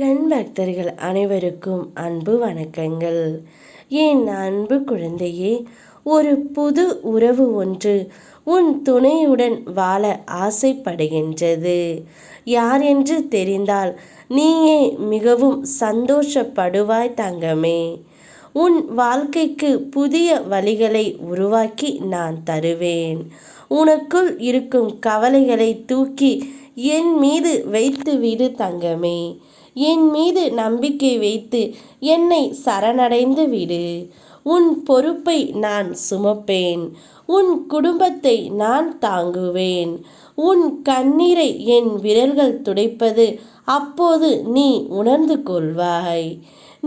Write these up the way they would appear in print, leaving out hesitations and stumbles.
முருகன் பக்தர்கள் அனைவருக்கும் அன்பு வணக்கங்கள். என் அன்பு குழந்தையே, ஒரு புது உறவு ஒன்று உன் துணையுடன் வாழ ஆசைப்படுகின்றது. யார் என்று தெரிந்தால் நீயே மிகவும் சந்தோஷப்படுவாய் தங்கமே. உன் வாழ்க்கைக்கு புதிய வழிகளை உருவாக்கி நான் தருவேன். உனக்குள் இருக்கும் கவலைகளை தூக்கி என் மீது வைத்து விடு தங்கமே. என் மீது நம்பிக்கை வைத்து என்னை சரணடைந்து விடு. உன் பொறுப்பை நான் சுமப்பேன். உன் குடும்பத்தை நான் தாங்குவேன். உன் கண்ணீரை என் விரல்கள் துடைப்பது அப்போது நீ உணர்ந்து கொள்வாய்.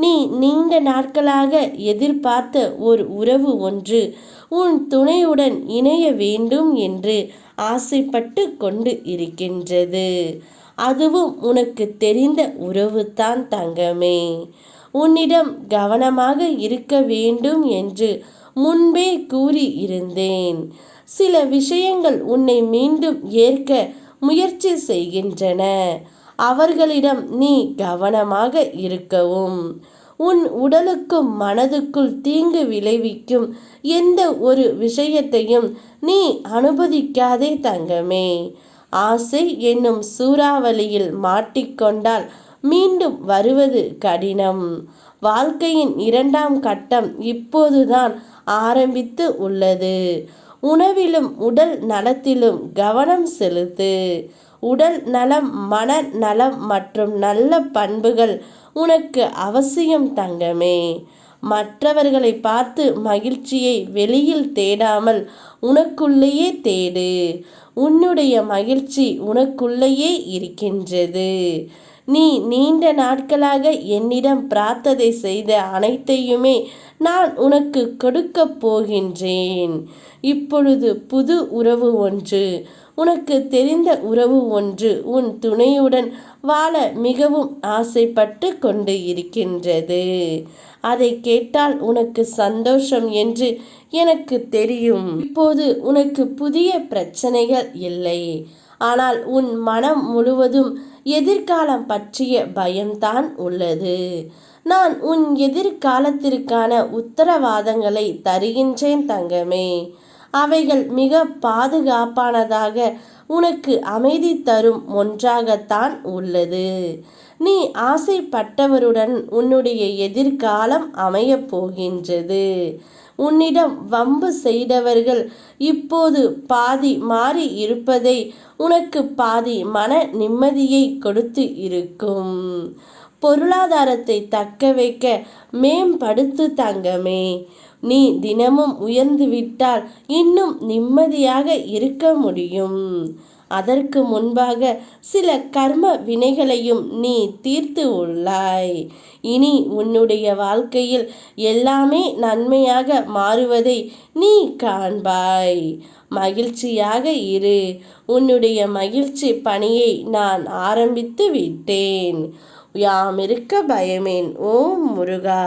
நீ நீண்ட நாட்களாக எதிர்பார்த்த ஒரு உறவு ஒன்று உன் துணையுடன் இணைய வேண்டும் என்று ஆசைப்பட்டு கொண்டு இருக்கின்றது. அதுவும் உனக்கு தெரிந்த உறவுதான் தங்கமே. உன்னிடம் கவனமாக இருக்க வேண்டும் என்று முன்பே கூறி இருந்தேன். சில விஷயங்கள் உன்னை மீண்டும் ஏற்க முயற்சி செய்கின்றன. அவர்களிடம் நீ கவனமாக இருக்கவும். உன் உடலுக்கும் மனதுக்குள் தீங்கு விளைவிக்கும் எந்த ஒரு விஷயத்தையும் நீ அனுமதிக்காதே தங்கமே. ஆசை என்னும் சூறாவளியில் மாட்டிக்கொண்டால் மீண்டும் வருவது கடினம். வாழ்க்கையின் இரண்டாம் கட்டம் இப்போதுதான் ஆரம்பித்து உள்ளது. உணவிலும் உடல் நலத்திலும் கவனம் செலுத்து. உடல் நலம், மன நலம் மற்றும் நல்ல பண்புகள் உனக்கு அவசியம் தங்கமே. மற்றவர்களை பார்த்து மகிழ்ச்சியை வெளியில் தேடாமல் உனக்குள்ளேயே தேடு. உன்னுடைய மகிழ்ச்சி உனக்குள்ளேயே இருக்கின்றது. நீ நீண்ட நாட்களாக என்னிடம் பிரார்த்தனை செய்த அனைத்தையுமே நான் உனக்கு கொடுக்கப் போகின்றேன். இப்பொழுது புது உறவு ஒன்று, உனக்கு தெரிந்த உறவு ஒன்று உன் துணையுடன் வாழ மிகவும் ஆசைப்பட்டு கொண்டு இருக்கின்றது. அதை கேட்டால் உனக்கு சந்தோஷம் என்று எனக்கு தெரியும். இப்போது உனக்கு புதிய பிரச்சனைகள் இல்லை. ஆனால் உன் மனம் முழுவதும் எதிர்காலம் பற்றிய பயம்தான் உள்ளது. நான் உன் எதிர்காலத்திற்கான உத்தரவாதங்களை தருகின்றேன் தங்கமே. அவைகள் மிக பாதுகாப்பானதாக உனக்கு அமைதி தரும் ஒன்றாகத்தான் உள்ளது. நீ ஆசைப்பட்டவருடன் உன்னுடைய எதிர்காலம் அமையப் போகின்றது. உன்னிடம் வம்பு செய்தவர்கள் இப்போது பாதி மாறி இருப்பதை உனக்கு பாதி மன நிம்மதியை கொடுத்து இருக்கும். பொருளாதாரத்தை தக்க வைக்க மேம்படுத்து தங்கமே. நீ தினமும் உயர்ந்து விட்டால் இன்னும் நிம்மதியாக இருக்க முடியும். அதற்கு முன்பாக சில கர்ம வினைகளையும் நீ தீர்த்து உள்ளாய். இனி உன்னுடைய வாழ்க்கையில் எல்லாமே நன்மையாக மாறுவதை நீ காண்பாய். மகிழ்ச்சியாக இரு. உன்னுடைய மகிழ்ச்சி பணியை நான் ஆரம்பித்து விட்டேன். யாம் இருக்க பயமேன். ஓம் முருகா.